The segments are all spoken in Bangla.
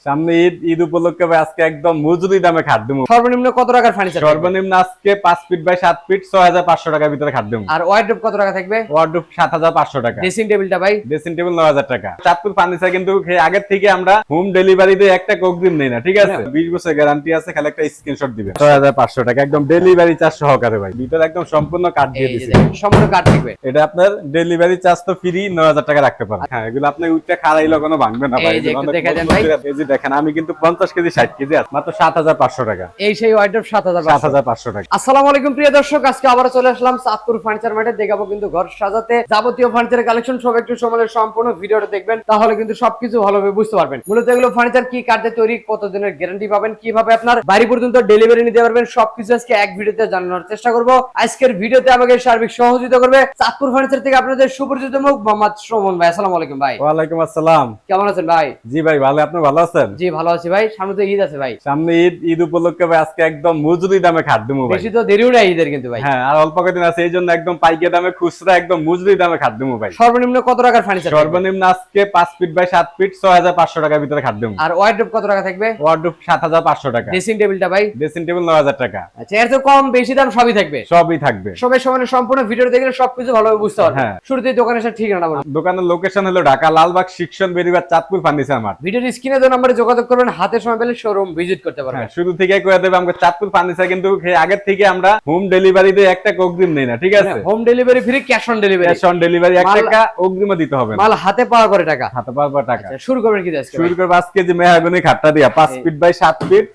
সামনে ঈদ ঈদ উপলক্ষে ভাই আজকে একদম মজুরি দামে খাট দেবো। সর্বনিম্ন কত টাকার ফার্নিচার? সর্বনিম্ন আজকে 5 ফিট বাই 7 ফিট 6500 টাকার ভিতরে খাট দেবো। আর ওয়ার্ডরোব কত টাকা থাকবে? ওয়ার্ডরোব 7500 টাকা। ড্রেসিং টেবিলটা ভাই? ড্রেসিং টেবিল 9000 টাকা। চাঁদপুর ফার্নিচার কিন্তু আগের থেকে আমরা হোম ডেলিভারিতে একটা অগ্রিম নেই না, ঠিক আছে? 20 বছর গ্যারান্টি আছে, খালি একটা স্ক্রিনশট দিবেন। 6500 টাকা একদম ডেলিভারি চার্জ সহকারে ভাই। ভিতরে একদম সম্পূর্ণ কাট দিয়ে দিয়েছি। সম্পূর্ণ কাট থাকবে। এটা আপনার ডেলিভারি চার্জ তো ফ্রি 9000 টাকা রাখতে পারেন। হ্যাঁ, এগুলো আপনি উইটটা খাড়াইলো কোনো ভাঙবে না ভাই। এই যে একটু দেখা দেন ভাই। এই যে দেখেন, আমি কিন্তু 50 কেজি 60 কেজি আছে, মাত্র 7500 টাকা। এই সেই ওয়ার্ডরোব 7500 টাকা। আসসালামু আলাইকুম প্রিয় দর্শক, আজকে আবারো চলে আসলাম চাঁদপুর ফার্নিচার মার্কেটে। দেখাবো কিন্তু ঘর সাজাতে যাবতীয় ফার্নিচার কালেকশন। সব একটু সময় সম্পূর্ণ ভিডিওটা দেখবেন, তাহলে কিন্তু সবকিছু ভালোভাবে বুঝতে পারবেন। মূলত এগুলো ফার্নিচার কি কাঠে তৈরি, কতদিনের গ্যারান্টি পাবেন, কিভাবে আপনার বাড়ি পর্যন্ত ডেলিভারি নিতে পারবেন, সবকিছু আজকে এক ভিডিওতে জানানোর চেষ্টা করব। আজকের ভিডিওতে আমাকে সার্বিক সহযোগিতা করবে চাঁদপুর ফার্নিচার থেকে আপনাদের সুপরিচিত মুখ মোহাম্মদ সুমন ভাই। আসসালামু আলাইকুম ভাই। ওয়ালাইকুম আসসালাম। কেমন আছেন ভাই? জি ভাই ভালো, আপনি ভালো আছেন? জি ভালো আছি ভাই। সামনে তো ঈদ আছে ভাই। সামনে ঈদ উপলক্ষে ভাই আজকে একদম মজুরি দামে খাট দেবো ভাই। বেশি তো দেরিও নাই ঈদের কিন্তু ভাই। হ্যাঁ, আর অল্প কদিন আছে, এই জন্য একদম পাইকারি দামে খুচরা একদম মজুরি দামে খাট দেবো ভাই। সর্বনিম্ন কত টাকার ফার্নিচার? সর্বনিম্ন আজকে 5 ফিট বাই 7 ফিট 6500 টাকার ভিতরে খাট দেবো। আর ওয়ার্ডরোব কত টাকা থাকবে? ওয়ার্ডরোব 7500 টাকা। ড্রেসিং টেবিলটা ভাই? ড্রেসিং টেবিল 9000 টাকা। আচ্ছা, এর তো কম বেশি দাম সবই থাকবে। সবই থাকবে। সবাই সমানে সম্পূর্ণ ভিডিও দেখলে সবকিছু ভালোভাবে বুঝতে পারবে। হ্যাঁ। শুরুতেই দোকানের সাথে ঠিকানা বলুন। দোকানের লোকেশন হলো ঢাকা লালবাগ শিক্ষণ বেরিবাদ চাঁদপুর ফার্নিচার মার্ট। ভিডিওর স্ক্রিনে দেওয়া নম্বরে যোগাযোগ করবেন, হাতে সময় পেলে শোরুম ভিজিট করতে পারবেন। হ্যাঁ, শুরু থেকে কয়ে দেবে আমাদের চাঁদপুর ফার্নিচার কিন্তু আগের থেকে আমরা হোম ডেলিভারিতে একটা অগ্রিম নেই না, ঠিক আছে? Home delivery free, cash on delivery. Cash on delivery 1 টাকা অগ্রিম দিতে হবে না। মাল হাতে পাওয়া করে টাকা। হাতে পাওয়া টাকা। আচ্ছা, শুরু করবেন কি আজকে? শুরু করব আজকে যে মেহগনি খাটটা দিয়া 5 ফিট বাই 7 ফিট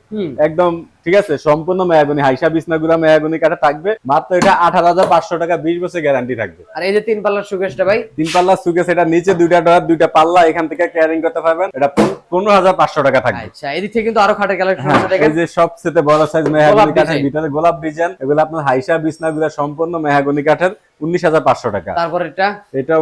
একদম, ঠিক আছে? সম্পূর্ণ মেহগনি, হাইসা বিছনাগুলা মেহগনি কাঠে থাকবে। মাত্র এটা 18500 টাকা, 20 বছর গ্যারান্টি থাকবে। আর এই যে 3 পাল্লার সুকেশটা ভাই? 3 পাল্লা সুকেস, এটা নিচে দুইটা ডয়ার দুইটা পাল্লা, এখান থেকে ক্যারিং করতে পারবেন। এটা 15500 টাকা থাকবে। আচ্ছা, এদিক থেকে কিন্তু আরো খাটের কালেকশন আছে দেখেন। এই যে সবচেয়ে বড় সাইজ মেহগনি কাঠের ভিতরে গোলাপ ডিজাইন, এগুলো আপনার হাইসা বিছনাগুলা সম্পূর্ণ মেহগনি কাঠের, 19500 টাকা। তারপর এটা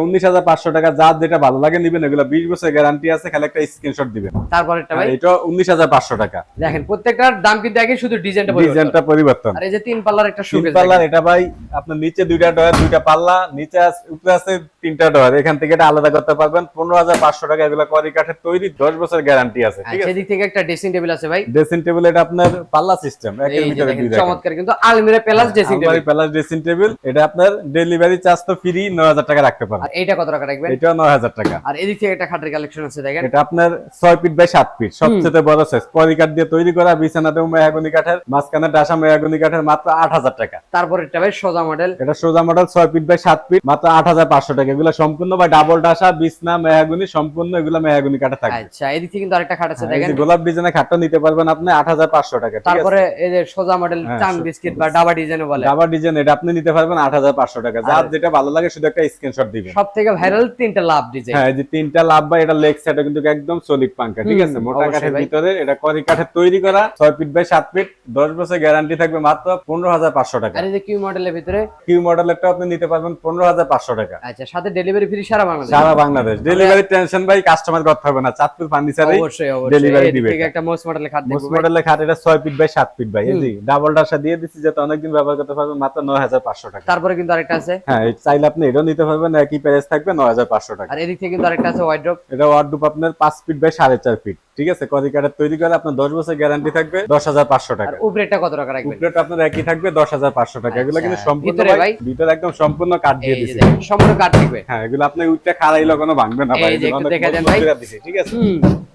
19500 টাকা। যার যেটা ভালো লাগে নিবেন, এগুলো 20 বছর গ্যারান্টি আছে, খালি একটা স্ক্রিনশট দিবেন। তারপর এটা ভাই? এটা 19500 টাকা। দেখেন প্রত্যেকটার দাম কিন্তু একই, শুধু ডিজাইনটা পরিবর্তন। আর এই যে 3 পাল্লার একটা 3 সুকেশ পাল্লার, এটা ভাই আপনার নিচে দুইটা ডয়ার দুইটা পাল্লা, নিচে উপরে আছে 3টা ডয়ার, এখান থেকে এটা আলাদা করতে পারবেন। 15500 টাকা। এগুলো করি কাঠের তৈরি, 10 বছর গ্যারান্টি আছে, ঠিক আছে? এদিক থেকে একটা ড্রেসিং টেবিল আছে ভাই? ড্রেসিং টেবিল এটা আপনার পাল্লা সিস্টেম, একের এই যে ভিতরে দেখেন দুই দেখেন। চমৎকার কিন্তু আলমিরা প্লাস ড্রেসিং টেবিল। আলমারি প্লাস ড্রেসিং টেবিল। এটা আপনার ডেলিভারি চার্জ তো ফ্রি, 9000 টাকা রাখতে পারেন। আর এইটা কত টাকা রাখবেন? এটা 9000 টাকা। আর এদিক থেকে একটা খাটের কালেকশন আছে দেখেন। এটা আপনার 6 ফিট বাই 7 ফিট, সবচেয়ে বড় সাইজ, পলি কাঠ দিয়ে তৈরি করা, বিছানাতেও মেহগনি কাঠের, মাঝখানে ডাসা মেহগনি কাঠের, মাত্র 8000 টাকা। তারপর এটা ভাই সোজা মডেল? এটা সোজা মডেল 6 ফিট বাই 7 ফিট, মাত্র 8500 টাকা। এগুলো সম্পূর্ণ ভাই ডাবল ডাসা বিছনা মেহগনি, সম্পূর্ণ এগুলো মেহগনি কাঠে থাকবে। আচ্ছা, এদিক থেকে কিন্তু আরেকটা খাট আছে দেখেন। এই যে গোলাপ ডিজাইনের খাটটা নিতে পারবেন আপনি 8500 টাকা, ঠিক আছে? তারপরে এই যে সোজা মডেল চান বিস্কিট বা ডাবা ডিজাইনও বলে। ডাবা ডিজাইন, এটা আপনি নিতে পারবেন 8500 টাকা। যার যেটা ভালো লাগে শুধু একটা স্ক্রিনশট দিবেন। সবথেকে ভাইরাল 3টা লাভ ডিজাইন। হ্যাঁ, এই যে 3টা লাভ ভাই, এটা লেগ সাইডে কিন্তু একদম সলিড পাঙ্কা, ঠিক আছে? মোটা কাঠের ভিতরে, এটা করি কাঠের তৈরি করা, 6 ফিট বাই 7 ফিট, 10 বছর গ্যারান্টি থাকবে, মাত্র 15500 টাকা। আর এই যে কিউ মডেলের ভিতরে? কিউ মডেলেরটা আপনি নিতে পারবেন 15500 টাকা। আচ্ছা, সাথে ডেলিভারি ফ্রি সারা বাংলাদেশ? সারা বাংলাদেশ ডেলিভারি, টেনশন ভাই কাস্টমার করতে হবে না, চাঁদপুর ফার্নিচারে অবশ্যই ডেলিভারি দিবে। ঠিক একটা মোস্ট মডেলের খাট দেখব। মোস্ট মডেলের খাট, এটা 6 ফিট বাই 7 ফিট ভাই। এই যে ডাবল ডাসা দিয়ে দিছি, যাতে অনেকদিন ব্যবহার করতে পারবেন, মাত্র 9500 টাকা। তারপরে কিন্তু আরেকটা আছে। হ্যাঁ, চাইলে আপনি এটাও নিতে পারবেন, একই প্রাইস থাকবে 9500 টাকা। আর এদিক থেকে কিন্তু আরেকটা আছে ওয়ার্ডরোব। এটা ওয়ার্ডরোব আপনার 5 ফিট বাই 4.5 ফিট, ঠিক আছে? করি কাঠের তৈরি করে, আপনার 10 বছর গ্যারান্টি থাকবে, 10500 আর টাকা। উপরেটা কত টাকা রাখবেন? উপরেটা আপনার একই থাকবে, 10500 টাকা। এগুলো কিন্তু সম্পূর্ণ ভিতরে ভাই? ভিতরে একদম সম্পূর্ণ কাঠ দিয়ে এই যে দিছি। দেখেন, সম্পূর্ণ কাট থাকবে। হ্যাঁ, এগুলো আপনি উইটটা খাড়াইলো কোনো ভাঙবে না ভাই। এই যে একটু অনেক দেখা দেন মজবুত ভাই। করে দিছি, ঠিক আছে?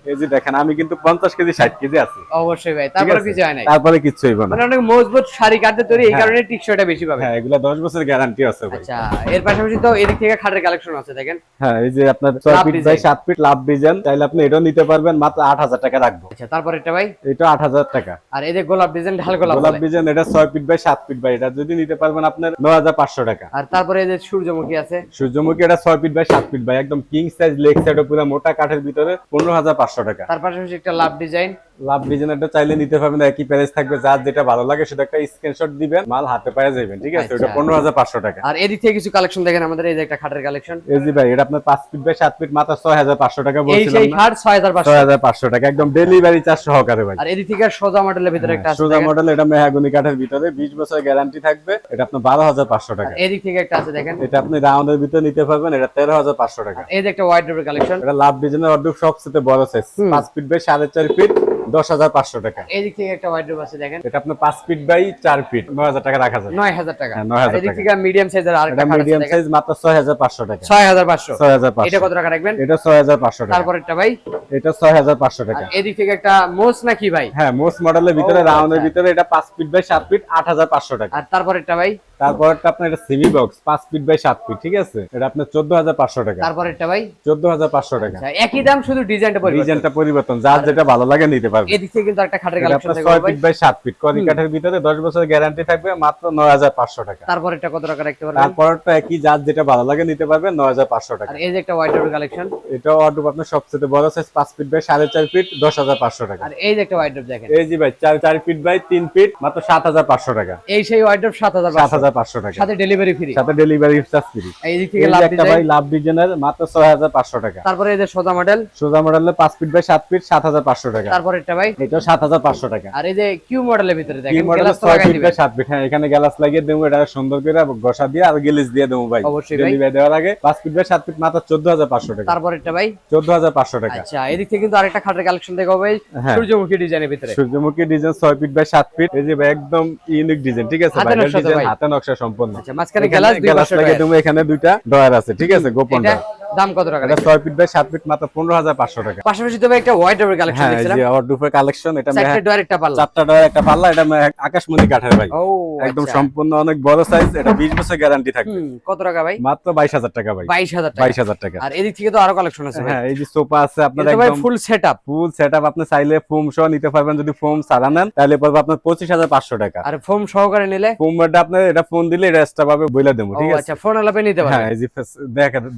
এই যে দেখেন, আমি কিন্তু 50 কেজি 60 কেজি আছি। অবশ্যই ভাই, ঠিক তারপরে আছে? কিছু হয় নাই? তারপরে কিচ্ছু হইব না। মানে অনেক মজবুত শাড়ি কাটতে তৈরি, এই কারণে টিকসইটা বেশি পাবে। হ্যাঁ, এগুলো 10 বছর গ্যারান্টি আছে ভাই। আচ্ছা, এর পাশাপাশি তো এদিক থেকে খাটের কালেকশন আছে দেখেন। হ্যাঁ, এই যে আপনার 6 love fit by design. 7 fit love design, চাইলে আপনি এটাও নিতে পারবেন, মাত্র 8000 টাকা রাখবো। আচ্ছা, তারপর এটা ভাই? এটা 8000 টাকা। আর এই যে গোলাপ ডিজাইন, ঢাল গোলাপ গোলাপ বলে। ডিজাইন, এটা 6 ফিট বাই 7 ফিট ভাই। এটা যদি নিতে পারবেন আপনার 9500 টাকা। আর তারপরে এই যে সূর্যমুখী আছে। সূর্যমুখী, এটা 6 ফিট বাই 7 ফিট ভাই, একদম কিং সাইজ, লেগ সাইডে পুরো মোটা কাঠের ভিতরে, 15500 টাকা। তার পাশাপাশি একটা লাভ ডিজাইন। লাভ ডিজাইনটা চাইলে নিতে পারবেন, একই প্রাইস থাকবে। যার যেটা ভালো লাগে সেটা একটা স্ক্রিনশট দিবেন, মাল হাতে পায়ে যাবেন, ঠিক আছে? ওটা 15500 টাকা। আর এদিক থেকে কিছু কালেকশন দেখেন আমাদের। এই যে একটা খাটের কালেকশন। এই যে ভাই, এটা আপনার 5 ফিট বাই 7 ফিট, মাত্র 6500 টাকা এই বলছিলাম সেই না? খাট 6500। 6500 টাকা, একদম ডেলিভারি চার্জ সহকারে ভাই। আর এদিক থেকে সোজা মডেলের ভিতরে একটা আছে সোজা দেখেন। মডেল, এটা মেহগনি কাঠের ভিতরে, 20 বছর গ্যারান্টি থাকবে, এটা আপনার 12500 টাকা। এদিক থেকে একটা আছে দেখেন। এটা আপনি রাউন্ডের ভিতরে নিতে পারবেন, এটা 13500 টাকা। এই যে একটা ওয়াইড্রোবের কালেকশন। এটা লাভ ডিজাইনের ওয়ার্ডরোব, সবচেয়ে বড় size, size 5 feet by 4.5 feet 10,500 টাকা। এই দিক থেকে একটা ওয়ার্ডরোব আছে দেখেন, এটা আপনার 5 ফিট বাই 4 ফিট 9,000 টাকা রাখা যায়। 9,000 টাকা। হ্যাঁ, 9,000 এই দিক টাকা। থেকে মিডিয়াম সাইজের আরেকটা খাট আছে মিডিয়াম দেখেন, সাইজ মাত্র 6,500 টাকা। 6,500। 6,500। এটা কত টাকা রাখবেন? এটা 6,500 টাকা। তারপরটা ভাই, এটা 6,500 টাকা। এই দিক থেকে একটা মোস নাকি ভাই? হ্যাঁ, মোস মডেলের ভিতরে ও, রাউন্ডের আচ্ছা। ভিতরে এটা 5 ফিট বাই 7 ফিট 8,500 টাকা। আর তারপরটা ভাই, তারপরটা আপনার এটা semi box 5 feet by 7 feet, ঠিক আছে? এটা আপনার 14,500 টাকা। তারপরটা ভাই 14,500 টাকা। আচ্ছা, একই দাম, শুধু ডিজাইনটা পরিবর্তন। ডিজাইনটা পরিবর্তন, যার যেটা ভালো লাগে নিতে পারবে। এই দিক থেকে কিন্তু একটা খাটের এটা কালেকশন আপনার দেখো 6 ভাই। ফিট বাই 7 ফিট করি কাঠের ভিতরে 10 বছরের গ্যারান্টি থাকবে, মাত্র 9,500 টাকা। তারপরটা কত টাকা রাখতে পারবেন? তারপরটা একই, যার যেটা ভালো লাগে নিতে পারবে 9,500 টাকা। আর এই যে একটা ওয়াইডরোব কালেকশন, এটা ওয়ার্ডরোব আপনার সবচেয়ে বড় সাইজ 5 ফিট বাই 4.5 ফিট 10,500 টাকা। আর এই যে একটা ওয়াইডরোব দেখেন, এই জি ভাই 4 ফিট বাই 3 ফিট মাত্র 7,500 টাকা। এই সেই ওয়াইডরোব 7,500, 7,500 টাকা। সাথে ডেলিভারি ফ্রি। সাথে ডেলিভারি চার্জ ফ্রি। এই দিক এই থেকে যে লাভ একটা ভাই ডিজাইন। লাভ ডিজাইনের মাত্র 6,500 টাকা। তারপরে এই যে সোজা মডেল, সোজা মডেলের 5 ফিট বাই 7 ফিট 7,500 টাকা। তারপরটা ভাই, এটা 7,500 টাকা। আর এই যে কিউ মডেলের ভিতরে কি দেখেন, মডেলের গ্লাস 6 লাগাই ফিট বাই দিবেন। 7 ফিট। হ্যাঁ, এখানে গ্লাস লাগিয়ে দেবো, এটা সুন্দর করে ঘষা দিয়ে আর গ্লিস দিয়ে দেবো ভাই। অবশ্যই ভাই। ডেলিভারি দেওয়ার আগে 5 ফিট বাই 7 ফিট মাত্র 14,500 টাকা। তারপরটা ভাই 14,500 টাকা। আচ্ছা, এই দিক থেকে কিন্তু আরেকটা খাটের কালেকশন দেখো ভাই, হ্যাঁ। সূর্যমুখী ডিজাইনের ভিতরে। সূর্যমুখী ডিজাইন 6 ফিট বাই 7 ফিট। এই যে ভাই একদম ইউনিক ডিজাইন, ঠিক আছে? হাতে ভাইরাল নকশা তো ডিজাইন, ভাই। হাতে নকশা সম্পূর্ণ। আচ্ছা, মাঝখানে এখানে গ্লাস, দুই গ্লাস পাশে লাগিয়ে ডয়ার। দেবো, এখানে দুইটা ডয়ার আছে, ঠিক আছে? গোপন এটা ডয়ার। দাম কত টাকা? এটা 6 ফিট বাই 7 ফিট মাত্র 15,500 টাকা। পাশাপাশি তবে একটা ওয়াইডরোব কালেকশন হ্যাঁ, এই দেখছিলাম, যে ওয়ার্ডরোবের কালেকশন। এটা চারটে ডয়ার একটা পাল্লা। 4টা ডয়ার একটা পাল্লা। এটা আকাশমণি কাঠের ভাই, ও একদম আচ্ছা। সম্পূর্ণ অনেক বড় সাইজ। এটা 20 বছর গ্যারান্টি থাকবে। কত টাকা ভাই? মাত্র 22,000 টাকা ভাই। 22,000 টাকা। 22,000 টাকা। আর এদিক থেকে তো আরো কালেকশন আছে ভাই। হ্যাঁ, এই যে সোফা আছে আপনার এটা ভাই একদম ফুল সেটআপ। Full setup. আপনি চাইলে ফোম সহ নিতে পারবেন। যদি ফোম সারা নেন তাহলে পড়বে আপনার 25,500 টাকা। আর ফোম সহকারে নিলে? ফোমটা আপনার এটা ফোন দিলে এটা এক্সট্রা ভাবে বইলা দেবো, ঠিক ও আছে? আচ্ছা, ফোন আলাপে নিতে হ্যাঁ, পারবেন। এই যে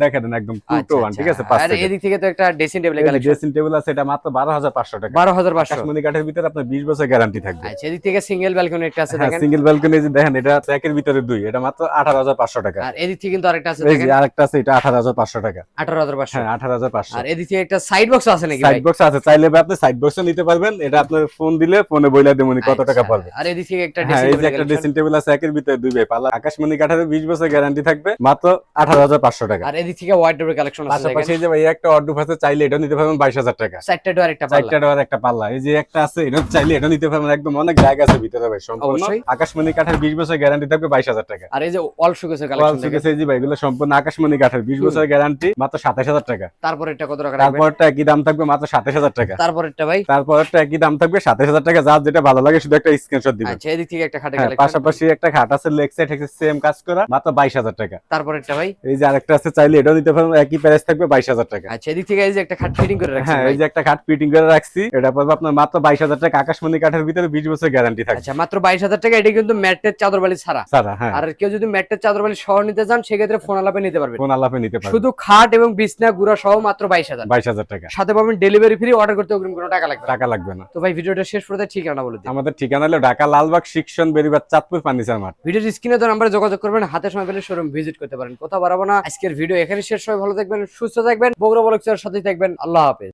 দেখা দেন একদম 2 to 1, ঠিক আছে? আর এদিক থেকে তো একটা dressing table collection, dressing table আছে, এটা মাত্র 12,500 টাকা। 12,500। আকাশমণি কাঠের ভিতরে আপনার 20 বছর গ্যারান্টি থাকবে। আচ্ছা, এদিক থেকে সিঙ্গেল ব্যালকনি একটা আছে হ্যাঁ, দেখেন। সিঙ্গেল ব্যালকনি যে দেখেন, এটা একের ভিতরে 2, এটা মাত্র 18,500 টাকা। আর এদিক থেকে কিন্তু আরেকটা আছে এই দেখেন, যে আরেকটা আছে, এটা 18,500 টাকা। 18,500। হ্যাঁ, 18,500। আর এদিক থেকে একটা সাইড বক্স আছে নাকি সাইড ভাই? বক্স আছে, চাইলে ভাই আপনি সাইড বক্সও নিতে পারবেন। এটা আপনার ফোন দিলে ফোনে বইলা দেবো কত টাকা আচ্ছা, পড়বে। আর এদিক থেকে একটা হ্যাঁ, ড্রেসিং এই যে একটা টেবিল ড্রেসিং টেবিল আছে, একের ভিতরে 2 ভাই পাল্লা। আকাশমণি কাঠের 20 বছর গ্যারান্টি থাকবে, মাত্র 18,500 টাকা। আর এদিক থেকে ওয়াইডরোব কালেকশন আছে পাশাপাশি দেখেন, এই যে ভাই একটা ওয়ার্ডরোব আছে, চাইলে এটা নিতে পারবেন 22,000 টাকা। চারটে ডয়ার একটা পাল্লা। 4টা ডয়ার একটা পাল্লা। এই যে একটা আছে, এটা চাইলে এটা নিতে পারবেন, একদম অনেক জায়গা আছে ভিতরে ভাই সম্পূর্ণ। অবশ্যই। আকাশমণি কাঠের 20 বছর গ্যারান্টি থাকবে, 22,000 টাকা। আর এই যে অল শোকেসের ওয়াল কালেকশন দেখেন। শোকেস, এই যে ভাই এগুলো সম্পূর্ণ আকাশমণি কাঠের 20 বছর গ্যারান্টি, মাত্র 27,000 টাকা। তারপর এটা কত টাকা রাখবেন? তারপরটা একই দাম থাকবে, মাত্র 27,000 টাকা। তারপরটা ভাই তারপরটা একই দাম থাকবে, 27,000 টাকা। যার যেটা ভালো লাগে শুধু একটা স্ক্রিনশট দিবেন। আচ্ছা, এদিক থেকে একটা খাটে হ্যাঁ, কালেকশন। পাশাপাশি একটা খাট আছে, লেগ সাইড সেম কাজ করা, মাত্র 22,000 টাকা। তারপরটা ভাই এই যে আরেকটা আছে, চাইলে এটাও নিতে পারবেন, একই প্রাইস থাকবে 22,000 টাকা। আচ্ছা, এদিক থেকে এই যে একটা খাট ফিটিং করে রাখছেন হ্যাঁ, ভাই। এই যে একটা খাট ফিটিং করে রাখছি, এটা পড়বে আপনার মাত্র 22,000 টাকা। আকাশমণি কাঠের ভিতরে 20 বছর গ্যারান্টি থাকবে। আচ্ছা, মাত্র 22,000 টাকা। এটা কিন্তু ম্যাটের চাদর বালি ছাড়া। সারা, হ্যাঁ, আর কেউ যদি ম্যাটের চাদর বালি সহ নিতে চান সেক্ষেত্রে ফোন আলাপে নিতে পারবেন। কোন আলাপে নিতে পারবেন, শুধু খাট এবং বিছনা গুড়া সহ মাত্র 22,000। 22,000 টাকা। সাথে পাবেন ডেলিভারি ফ্রি, অর্ডার করতে অগ্রিম কোনো টাকা লাগবে না। টাকা লাগবে না। তো ভাই ভিডিওটা শেষ করতে ঠিকানা বলে দিন। আমাদের ঠিকানা হলো ঢাকা লালবাগ শিক্ষণ বেরিবাদ চাঁদপুর ফার্নিচার মার্ট। ভিডিওর স্ক্রিনে তো নাম্বারে যোগাযোগ করবেন, হাতে সময় পেলে শোরুম ভিজিট করতে পারেন। কথা বাড়াবো না, আজকের ভিডিও এখানে শেষ। সবাই ভালো থাকবেন, সুস্থ থাকবেন, বগুড়া বলকচার সাথেই থাকবেন। আল্লাহ হাফেজ।